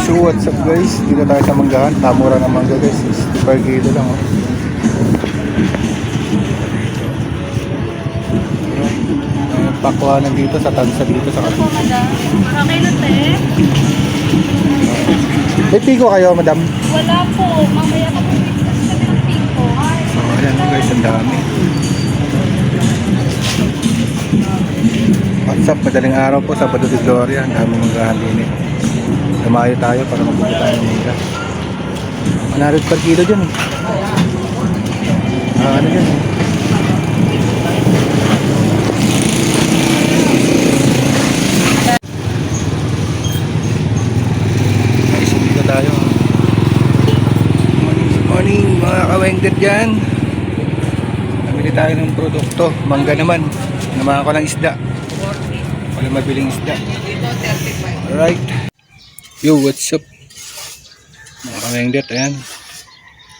So what's up guys, dito tayo sa manggahan. Tamura ng mangga guys, 60 per kilo lang oh. Pakwanan dito sa tansa dito sa Ako, madam. Okay na, te? May piko kayo madam? Wala po. Mamaya ka po sabi ng piko. Oh, ayan guys, ang dami. What's up, madaling araw po, Sabado de Gloria. Ang daming manggahan din eh. Lumayo tayo para magbili tayo ng mangga. 100 per kilo dyan eh. Ano yan eh. Guys, dito tayo. Morning mga kawengdet dyan. Namili tayo ng produkto. Mangga naman. Naman ako ng isda. Wala mabiling isda. Alright. Yo, what's up? Mga kawengdet, ayan.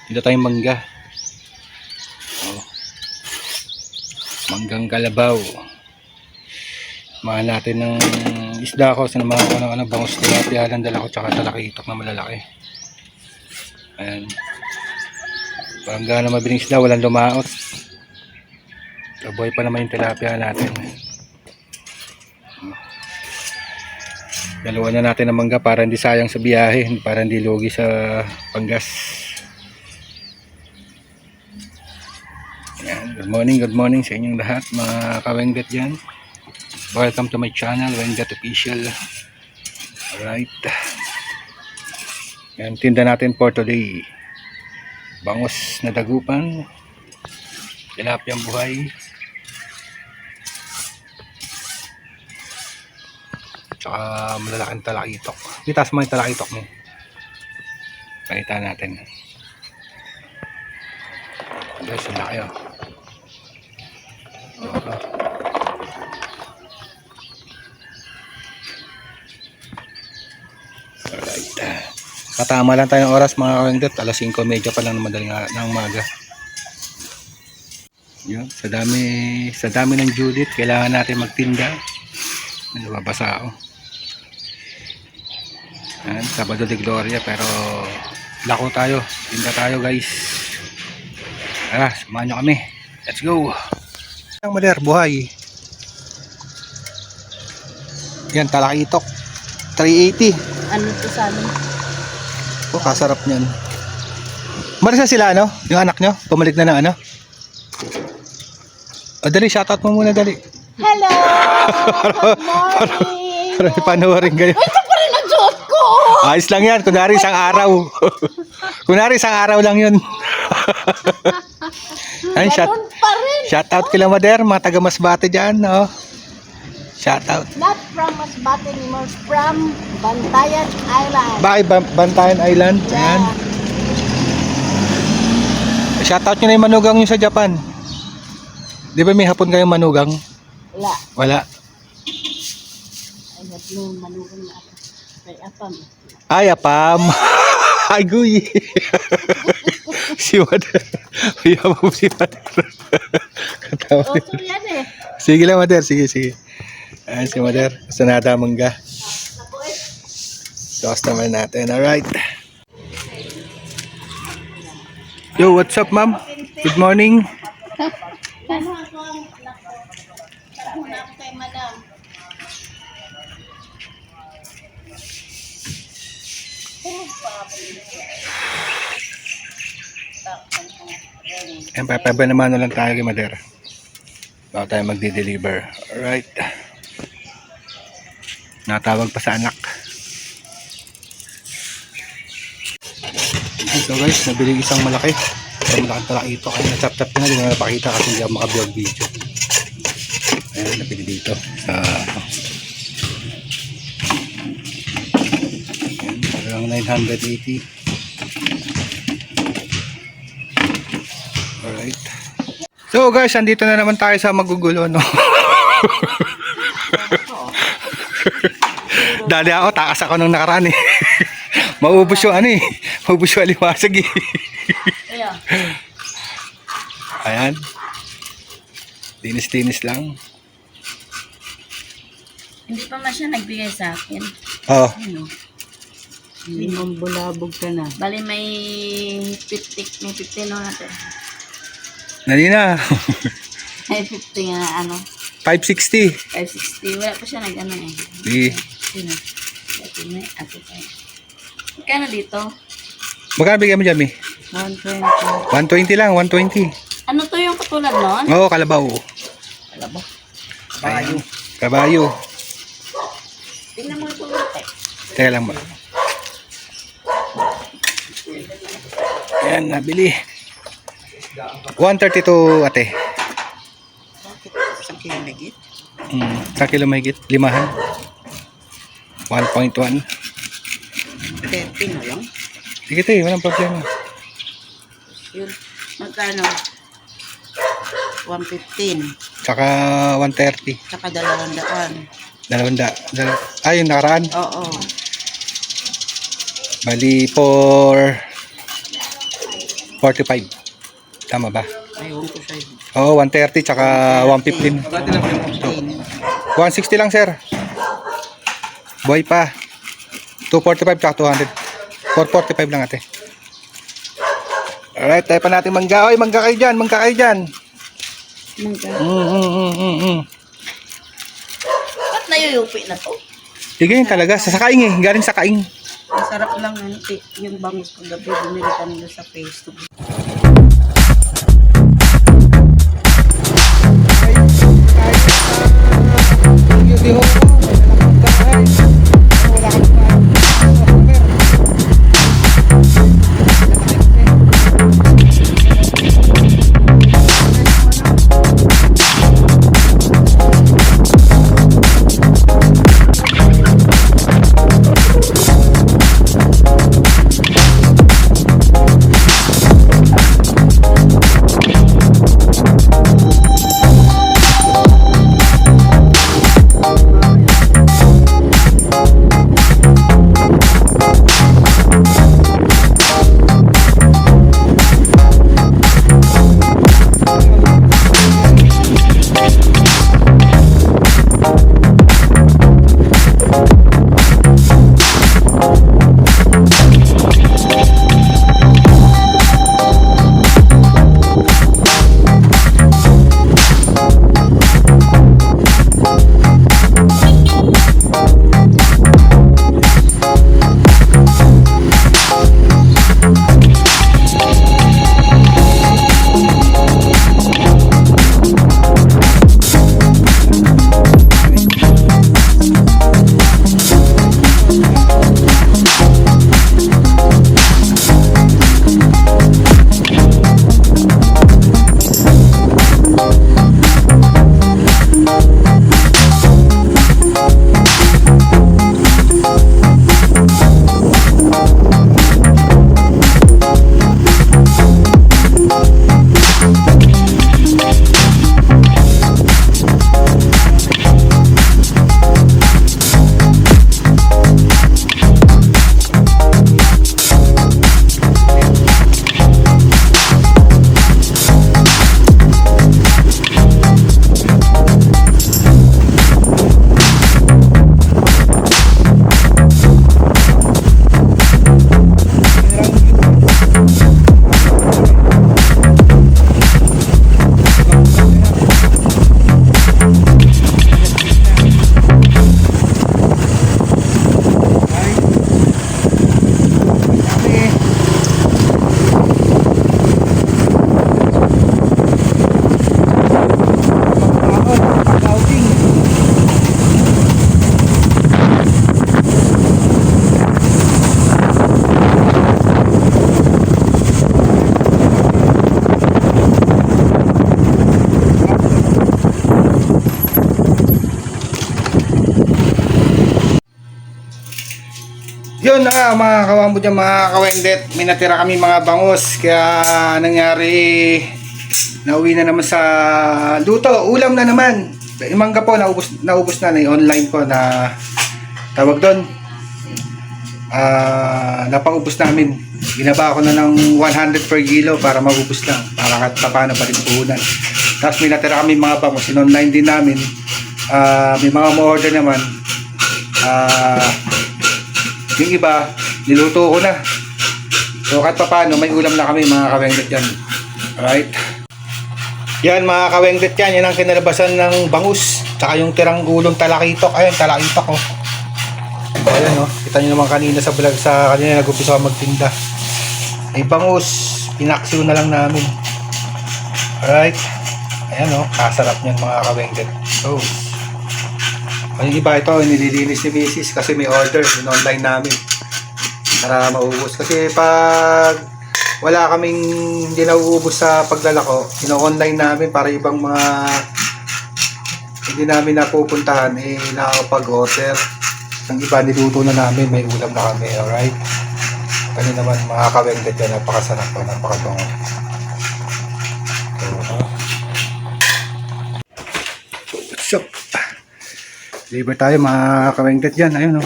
Dito tayong mangga. Oh. Manggang kalabaw. Mahal natin ng isda ko. Sinamahan ko ng bangus tilapia. Dala ko tsaka talakitok na malalaki. Ayan. Mangga na mabiling isda. Walang lumaot. Kaboy pa naman yung tilapia natin. Dalawa na natin ang mangga para hindi sayang sa biyahe, para hindi lugi sa panggas. Ayan, good morning sa inyong lahat mga kawengdet dyan. Welcome to my channel, Wengdet Official. Alright. Ayan, tinda natin for today. Bangus na dagupan, tilapiyang buhay, tsaka malalaking talakitok. Itas mo yung talakitok mo. Palitan natin. Guys, ang laki oh. Alright. Katama lang tayo ng oras mga kawengdet. Alas 5:30 pa lang ng madaling ng umaga. Yun, sa dami ng Judith, kailangan natin magtinda. Nababasa ako. Ayan, Sabado de Gloria, pero lako tayo, tinda tayo guys. Tara, samahan nyo kami. Let's go. Ang maler, buhay. Yan, talakitok 380. Ano to sa amin? Oh, kasarap niyan. Maris na sila ano? Yung anak nyo? Pumalik na ng ano? O dali, shoutout mo muna dali. Hello! Good morning! Para ipanuwarin kayo. Ito pa rin ang suot ko! Ayos lang yan, kunwari isang araw. Kunwari isang araw lang yun. Ay, Ganun pa rin! shoutout kila Mader, mga taga Masbate dyan. No? Shoutout. Not from Masbate anymore, from Bantayan Island. Bye, Bantayan Island. Ayan. Shoutout nyo na yung manugang nyo sa Japan. Di ba may hapon kayong manugang? Wala. Wala. Ay, yung manugang na ako. Kay Apam. Ay, apam. Ay, guy. Si Mader. Uyabog si Mader. Katawa. Oh, so yan eh. Sige lang, Mader. Sige, sige. Ayan si Mader. Sanada mangga. Customer natin. Alright. Yo, what's up, ma'am? Good morning. Ano ako ang anak ko? Ano na ako kay madam? Ayan, papaba naman na lang tayo kay Mader. Bago tayo magdi-deliver. Alright. Natawag pa sa anak. So guys, nabili isang malaki. Isang malaking talakito. Kaya na-chop-chop ko na. Hindi na napakita kasi hindi ako maka-vlog video. Ayan, nabili dito. Ayan, hanggang 980. Alright. So guys, andito na naman tayo sa magugulo, no? Dali ako, takas ako nung nakaraan eh. Maubos yung ano eh. Maubos yung alimasag eh. Ayan. Tinis-tinis lang. Hindi pa man siya nagbigay sa akin. Oo. Ano? Limang bulabog ka na. Bali may 50 no natin. Nani na. May 50 nga ano. 560. 560. Wala pa siya nag-ano eh. Sige. Sino? Ate may ate tayo. Magkano dito? Magkano bigyan mo dyan, Mi? 120. 120 lang, 120. Ano to yung katulad nun? Oo, kalabaw. Wala ba? Kabayo. Kabayo. Tingnan mo ito ate. Teka lang ba? Ayan, nabili. 132 ate. Isang kilo megit. Sa kilo mahigit, limahan. 1.1. 30 na lang. Sige tayo, walang problema. Yun. Magkano? 115. Tsaka 130. Tsaka 200. Yung nakaraan. Oo. Bali, 45. Tama ba? Ayun ko siya. Oo, 130 tsaka 115. 160 lang, sir. Buhay pa. 245 tsaka 200. 445 lang ate. Alright, tayo pa natin mangga. Oy, mangga kayo dyan, mangga kayo dyan. Ba't nayuyupi na to? Sige yun talaga, sa kaing eh. Galing sa kaing. Masarap lang yung bangus kagabi. Bumili kami doon sa Facebook. Yun na nga mga kawambo dyan, mga kawendet. May natira kami mga bangus. Kaya nangyari, nauwi na naman sa luto. Ulam na naman. Yung mangga po, naubos na yung online ko na tawag doon. Napaubos namin. Ginaba ko na ng 100 per kilo para maubos lang. Para kahit paano pa rin puhunan. Tapos may natira kami mga bangus. In-online din namin. May mga mo-order naman. Yung iba, niluto ko na. So kahit pa paano, may ulam na kami mga kawengdet yan. Alright. Yan mga kawengdet yan, yan ang kinalabasan ng bangus. Tsaka yung tirang gulong talakitok. Ayun, talakitok oh. Ayan oh, kita nyo naman kanina sa vlog sa kanina nag-upisa ako magtinda. Ay bangus, pinaksiw na lang namin. Alright. Ayan oh, kasarap niyan mga kawengdet. So, yung iba ito, nililinis ni Mrs. kasi may order, in-online namin para maubos. Kasi pag wala kaming hindi nauubos sa paglalako, ino-online namin para ibang mga hindi namin napupuntahan, eh nakapag-order. Ang iba niluto na namin, may ulam na kami, alright? Kani naman mga kawengdet yan, napakasarap po, napakabango. So, what's up? Deliver tayo mga kawengdet dyan. Ayun o.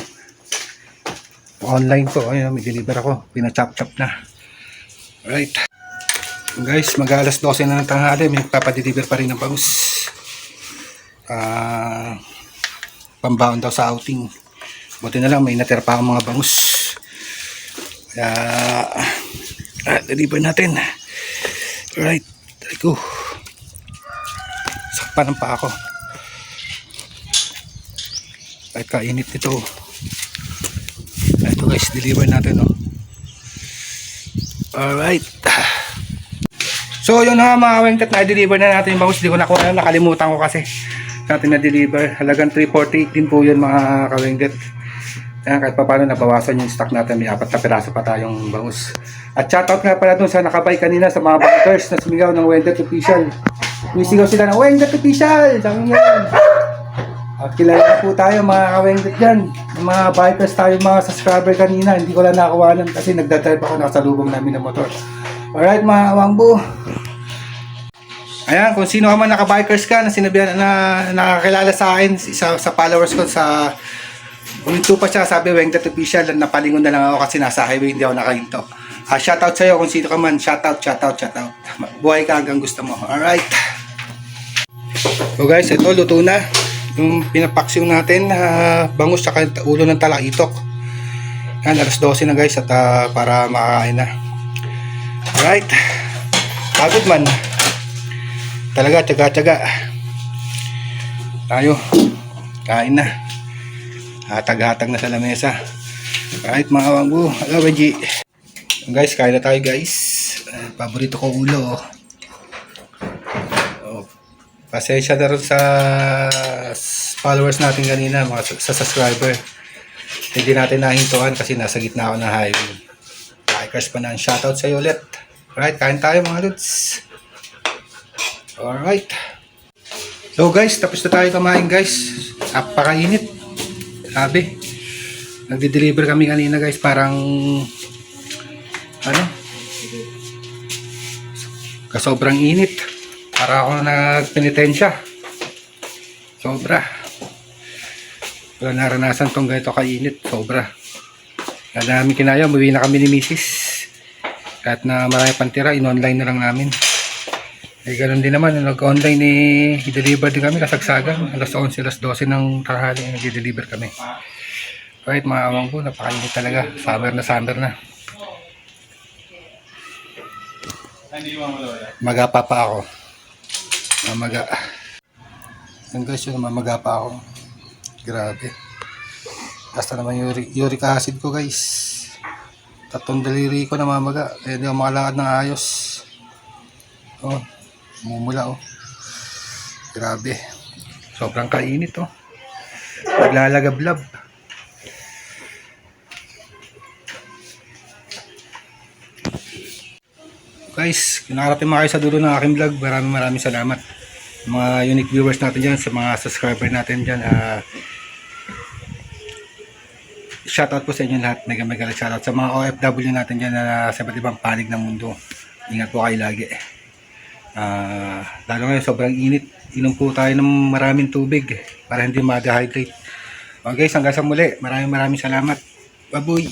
Online po. Ayun o. May deliver ako. Pinachop-chop na. Alright. Guys, mag-alas 12 na ng tanghali. May papadeliver pa rin ng bangus. Pambaon daw sa outing. Buti na lang may natira pa ang mga bangus. Kaya deliver natin. Alright. Try ko. Sakpan pa ako. Kahit kainit nito. Ito guys, deliver natin oh. Alright. So yun na mga kawengdet, na-deliver na natin yung bangus. Hindi ko nakuha, nakalimutan ko kasi natin na-deliver. Halagang 348 din po yun mga kawengdet. Ayan, kahit pa paano nabawasan yung stock natin. May 4 na piraso pa tayong bangus. At shoutout nga pala dun sa nakabay kanina sa mga bankers na sumigaw ng Wengdet Official. Umisigaw sila ng Wengdet Official! Sabi yan. At kilala po tayo mga kawengdet dyan. Mga bikers tayo, mga subscriber kanina. Hindi ko lang nakawanan kasi nagdadrive ako, nakasalubong namin ng motor. Alright mga wangbo. Ayan, kung sino ka man naka-bikers ka na sinabihan na nakakilala sa akin, sa followers ko sa uminto pa siya, sabi Wengdet Official, napalingon na lang ako kasi nasa highway, hindi ako nakahinto. Shoutout sa'yo kung sino ka man. Shoutout. Buhay ka hanggang gusto mo. Alright. So guys, ito luto na. Yung pinapaksiw natin bangus tsaka ulo ng talakitok. Yan, alas 12 na guys at para makakain na. Alright. Pagod man. Talaga, tsaga-tsaga. Tayo. Kain na. Hatag-hatag na sa lamesa. Alright mga wanggo. Hello, Benji. Guys, kain na tayo guys. Paborito ko ulo. Pasensya na rin sa followers natin kanina, sa subscriber. Hindi natin nahintuan kasi nasa gitna ako ng highway. Bikers pa na. Shoutout sa'yo ulit. Alright, kain tayo mga dudes. Alright. So guys, tapos na tayo kumain guys. Napakainit. Sabi. Nagde-deliver kami kanina guys. Parang kasobrang init. Para ako nagpenitensya. Sobra. Wala naranasan tong ganito kainit. Sobra. Kaya namin kinaya. Umuwi na kami ni Mrs. Kahit na marami pantira, in-online na lang namin. Eh ganun din naman. Nag-online i-deliver din kami. Kasagsagan. Alas 11, alas 12 ng tanghali. Nag-deliver kami. Right mga awang ko. Napakainit talaga. Summer na. Magapa pa ako. Mamaga. Yan guys, yun, mamaga pa ako. Grabe. Basta naman uric acid ko guys. 3 daliri ko na mamaga. Kaya hindi ako makalakad ng ayos. Oh, mumula oh. Grabe. Sobrang kainit oh. Naglalagablab. Guys, nakarating mga kayo sa dulo ng aking vlog. Maraming salamat. Mga unique viewers natin dyan, sa mga subscriber natin dyan. Shoutout po sa inyo lahat. Mega shoutout sa mga OFW natin dyan na sa iba't ibang panig ng mundo. Ingat po kayo lagi. Lalo ngayon, sobrang init. Inom po tayo ng maraming tubig para hindi ma-dehydrate. Okay guys, hanggang sa muli. Maraming salamat. Babuy!